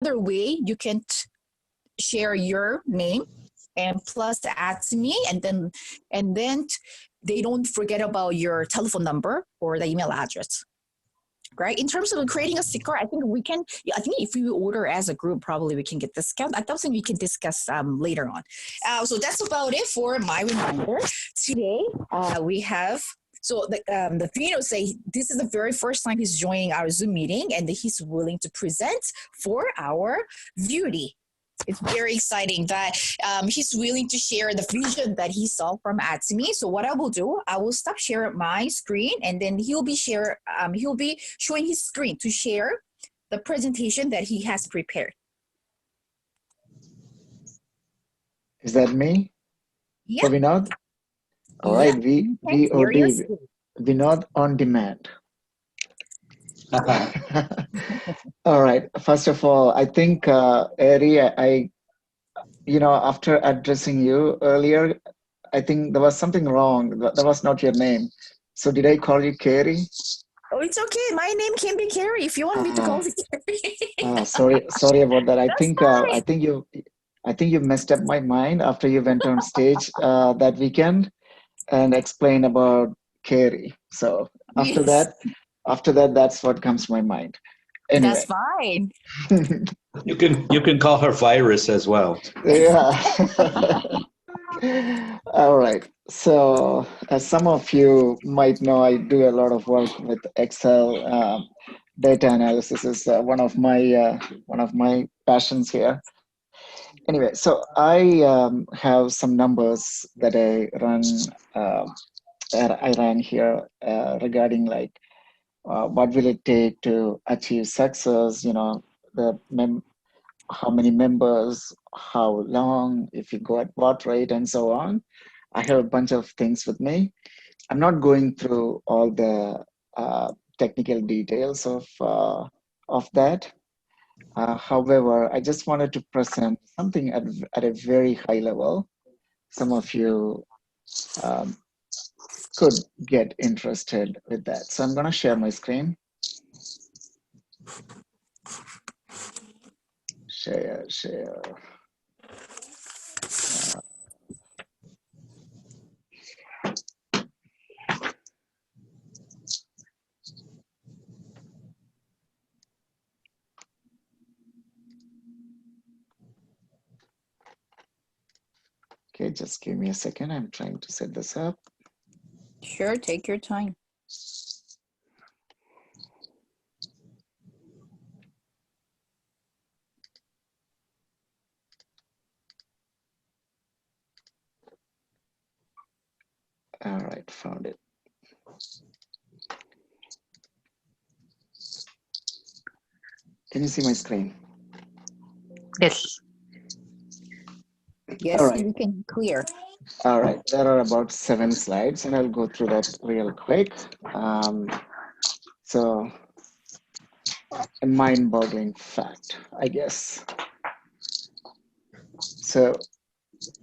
Another way you can share your name and plus add me, and then they don't forget about your telephone number or the email address. Right. In terms of creating a sticker, I think we can. I think if we order as a group, probably we can get discount. I thought we can discuss later on. So that's about it for my reminder. Today we have. So the Vino say this is the very first time he's joining our Zoom meeting, and he's willing to present for our beauty. It's very exciting that he's willing to share the vision that he saw from Atsumi. So what I will do, I will stop sharing my screen, and then he'll be showing his screen to share the presentation that he has prepared. Is that me? Yeah. Vinod? All right, VOD, Vinod on demand. All right. First of all, I think, Ari, after addressing you earlier, I think there was something wrong. That was not your name. So did I call you Carrie? Oh, it's okay. My name can be Carrie if you want me to call you Carrie. Sorry about that. I think you messed up my mind after you went on stage that weekend and explained about Carrie. So after Yes. that, that's what comes to my mind. Anyway. That's fine. You can call her Virus as well. Yeah. All right. So, as some of you might know, I do a lot of work with Excel. Data analysis is one of my passions here. Anyway, so I have some numbers that I ran here regarding like what will it take to achieve success. How many members, how long, if you go at what rate, and so on. I have a bunch of things with me. I'm not going through all the technical details of that. However, I just wanted to present something at a very high level. Some of you could get interested with that. So I'm going to share my screen. Share. Okay, just give me a second. I'm trying to set this up. Sure, take your time. All right, found it. Can you see my screen? Yes. Yes, all right. You can clear. All right, there are about 7 slides, and I'll go through that real quick. So, a mind-boggling fact, I guess. So,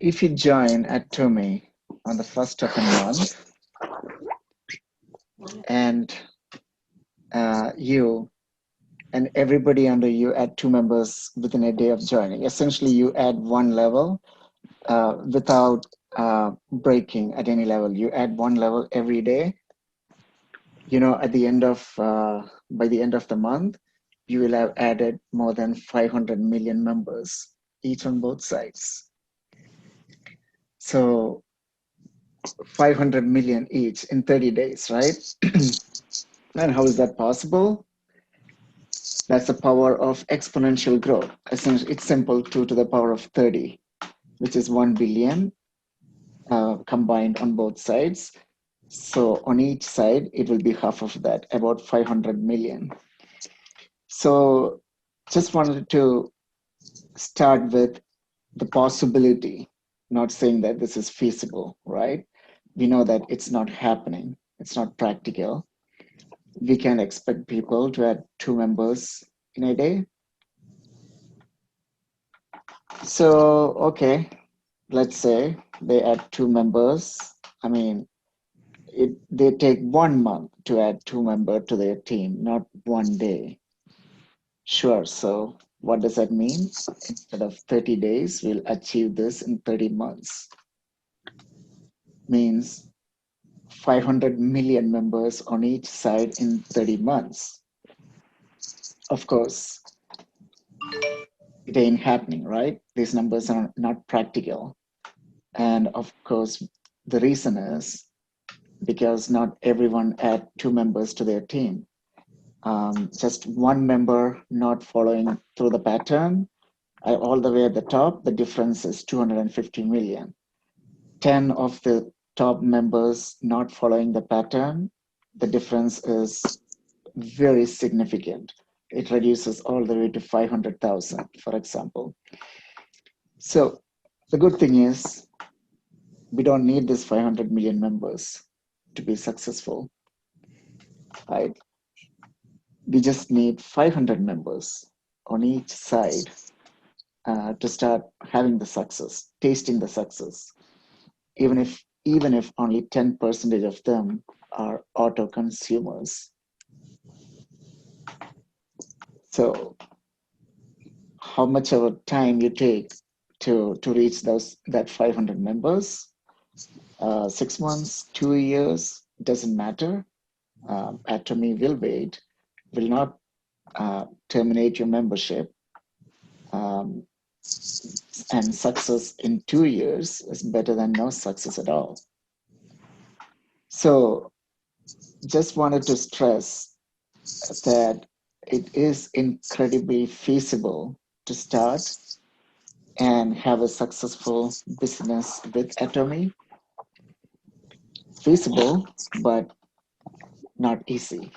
if you join at Tumi on the 1st of the month, and you and everybody under you add 2 members within a day of joining, essentially you add 1 level without breaking at any level. You add 1 level every day. At the end of by the end of the month, you will have added more than 500 million members, each on both sides. So 500 million each in 30 days, right? And how is that possible? That's the power of exponential growth. Essentially, it's simple, 2 to the power of 30, which is 1 billion combined on both sides. So on each side, it will be half of that, about 500 million. So just wanted to start with the possibility, not saying that this is feasible, right? We know that it's not happening. It's not practical. We can expect people to add 2 members in a day. So, okay, let's say they add 2 members. I mean, they take 1 month to add 2 members to their team, not 1 day. Sure, so What does that mean? Instead of 30 days, we'll achieve this in 30 months. Means 500 million members on each side in 30 months. Of course, it ain't happening, right? These numbers are not practical. And of course, the reason is because not everyone add 2 members to their team. Just 1 member not following through the pattern, all the way at the top, the difference is 250 million. 10 of the top members not following the pattern, the difference is very significant. It reduces all the way to 500,000, for example. So the good thing is we don't need this 500 million members to be successful, right? We just need 500 members on each side to start having the success, tasting the success. Even if only 10% of them are auto consumers. So how much of a time you take to reach that 500 members? 6 months, 2 years, doesn't matter. Atomy will wait, will not terminate your membership. And success in 2 years is better than no success at all. So just wanted to stress that it is incredibly feasible to start and have a successful business with Atomy. Feasible, but not easy.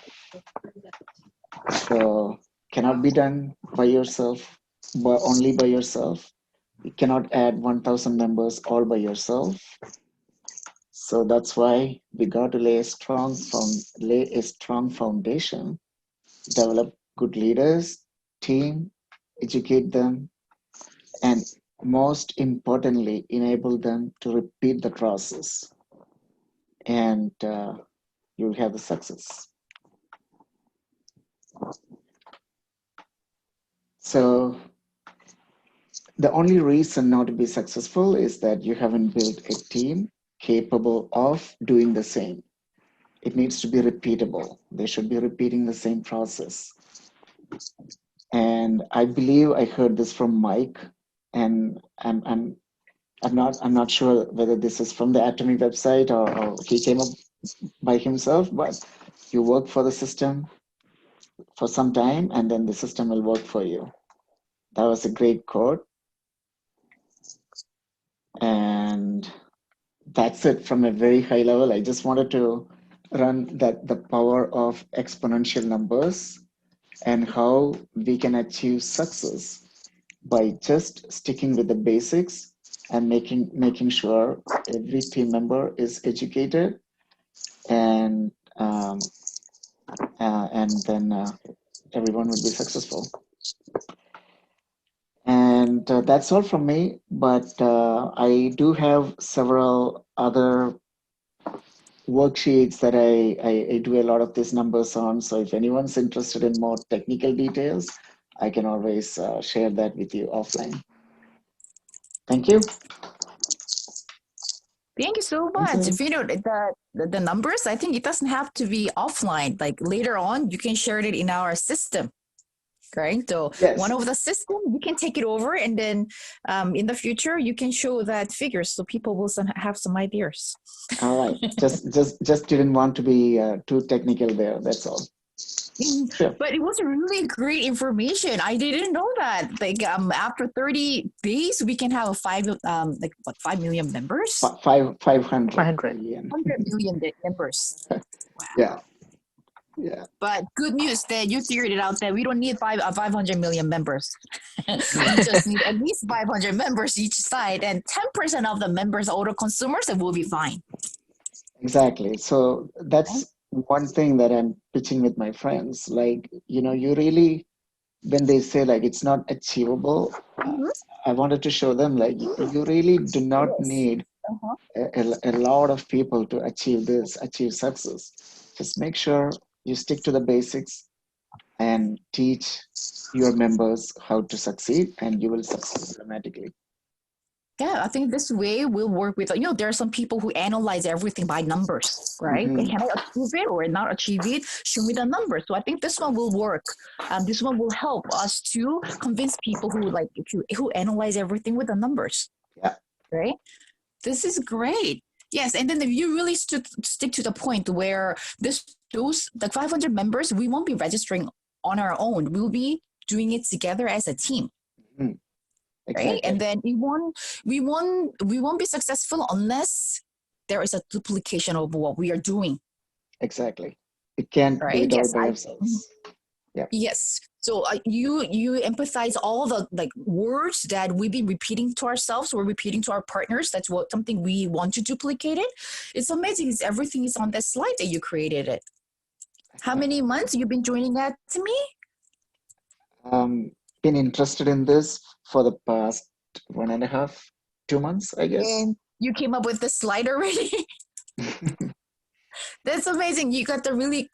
So cannot be done by yourself, but only by yourself. You cannot add 1,000 members all by yourself. So that's why we got to lay a strong foundation, develop good leaders, team, educate them, and most importantly, enable them to repeat the process. And you'll have the success. So the only reason not to be successful is that you haven't built a team capable of doing the same. It needs to be repeatable. They should be repeating the same process. And I believe I heard this from Mike, and I'm not sure whether this is from the Atomy website or he came up by himself, but you work for the system for some time and then the system will work for you. That was a great quote. And that's it from a very high level. I just wanted to run the power of exponential numbers and how we can achieve success by just sticking with the basics and making sure every team member is educated and then everyone will be successful. And that's all from me, but I do have several other worksheets that I do a lot of these numbers on. So if anyone's interested in more technical details, I can always share that with you offline. Thank you. Thank you so Thanks, much. Ellen. The numbers, I think it doesn't have to be offline. Like later on, you can share it in our system. Right. So Yes. one of the system, you can take it over, and then in the future, you can show that figures so people will have some ideas. All right. just didn't want to be too technical there. That's all. Sure. But it was really great information. I didn't know that. Like after 30 days, we can have a 5 million members. 500 500. million. 100 million members. Wow. Yeah. Yeah. But good news that you figured it out that we don't need 500 million members. We just need at least 500 members each side, and 10% of the members are auto consumers, and we'll be fine. Exactly. So that's one thing that I'm pitching with my friends. Like, you really, when they say like it's not achievable, I wanted to show them like you really do not need a lot of people to achieve success. Just make sure you stick to the basics, and teach your members how to succeed, and you will succeed dramatically. Yeah, I think this way will work with, there are some people who analyze everything by numbers, right? Mhm. Can I achieve it or not achieve it? Show me the numbers. So I think this one will work. This one will help us to convince people who analyze everything with the numbers, Yeah, right? This is great. Yes, and then if you really stick to the point where those the 500 members, we won't be registering on our own. We'll be doing it together as a team. Mhm. Right, Exactly. and then we won't be successful unless there is a duplication of what we are doing. Exactly. It can't do Right, it all yes, by yourselves. Yeah. yes, so you empathize all the words that we've been repeating to ourselves or repeating to our partners. That's what something we want to duplicate it. It's amazing. Everything is on that slide that you created it. How many months you've been joining that to me? Been interested in this for the past 1.5, 2 months, I guess. And you came up with the slide already. That's amazing. You got the really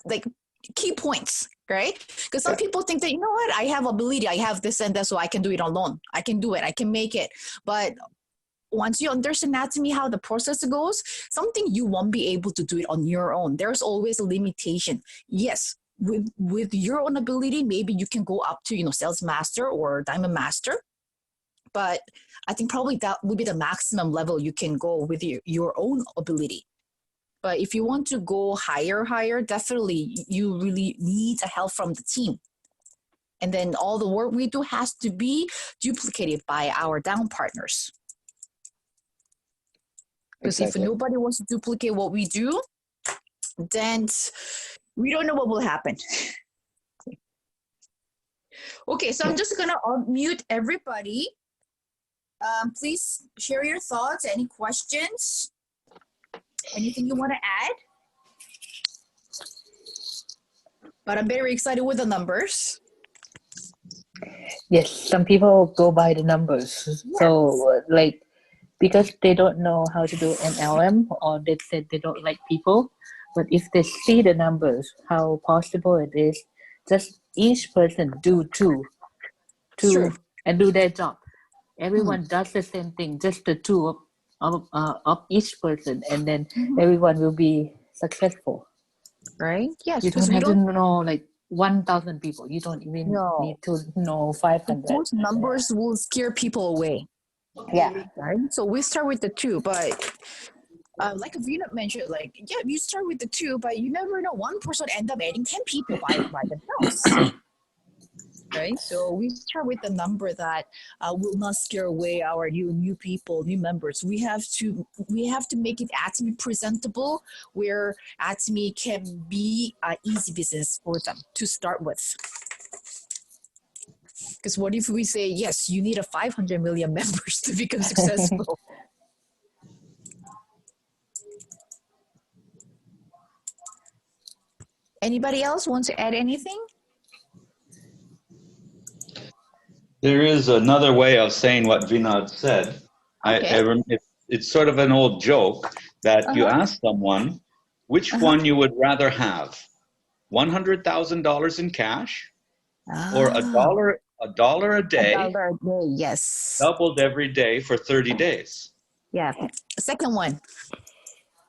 key points, right? Because some Yeah. people think that, you know what, I have ability, I have this and that, so I can do it alone. I can do it, I can make it. But once you understand anatomy, how the process goes, something you won't be able to do it on your own. There's always a limitation. Yes, with your own ability, maybe you can go up to, sales master or diamond master. But I think probably that would be the maximum level you can go with your own ability. But if you want to go higher, definitely you really need a help from the team. And then all the work we do has to be duplicated by our down partners. Because if Exactly. nobody wants to duplicate what we do, then we don't know what will happen. Okay, so I'm just going to unmute everybody. Please share your thoughts, any questions, anything you want to add. But I'm very excited with the numbers. Yes, some people go by the numbers. Yes. So, because they don't know how to do MLM, or they said they don't like people. But if they see the numbers, how possible it is, just each person do two, True. and do their job. Everyone does the same thing, just the two of each person, and then everyone will be successful. Right? Yes, You because don't we have to don't 1,000 people. You don't even know. need to know 500. Those numbers will scare people away. Yeah. Right? So we start with the two, but like Vinod mentioned, you start with the two, but you never know. One person end up adding 10 people by themselves. Right? So we start with the number that will not scare away our new people, new members. We have to make it Atomy presentable, where Atomy can be an easy business for them to start with. Because what if we say, yes, you need a 500 million members to become successful? Anybody else want to add anything? There is another way of saying what Vinod said. Okay. It's sort of an old joke that you Uh-huh. ask someone which Uh-huh. one you would rather have, $100,000 in cash or a dollar a day, $1 a day, yes. doubled every day for 30 days. Yeah. Second one.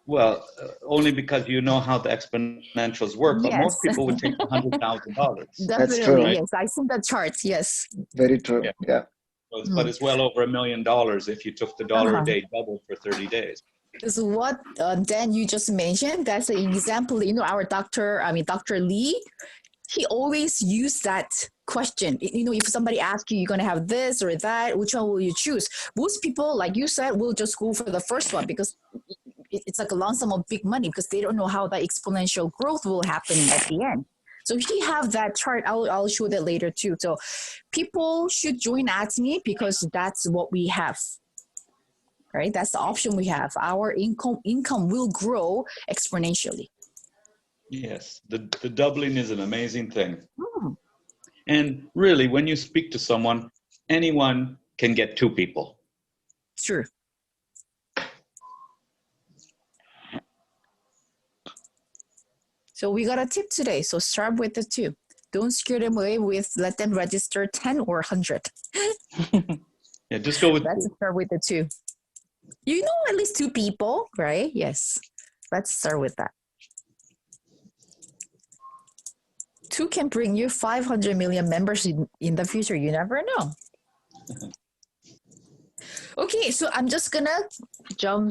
Well, only because you know how the exponentials work, but most Yes. people would take the $100,000. That's Definitely, true. Right? yes. I see the charts, yes. Very true. Yeah. Yeah. But it's well over $1 million if you took the dollar a day doubled for 30 days. This is what Dan you just mentioned. That's an example. Our Dr. Lee, he always used that question. If somebody asks you, you're going to have this or that, which one will you choose? Most people, like you said, will just go for the first one because it's like a lump sum of big money because they don't know how that exponential growth will happen at the end. So he have that chart. I'll show that later too. So people should join Atomy because that's what we have. Right? That's the option we have. Our income will grow exponentially. Yes, the doubling is an amazing thing. Hmm. And really, when you speak to someone, anyone can get two people. True. So we got a tip today. So start with the two. Don't scare them away with let them register 10 or 100. Yeah, just go with Let's start with the 2. You know at least 2 people, right? Yes. Let's start with that. 2 can bring you 500 million members in the future. You never know. Okay, so I'm just gonna jump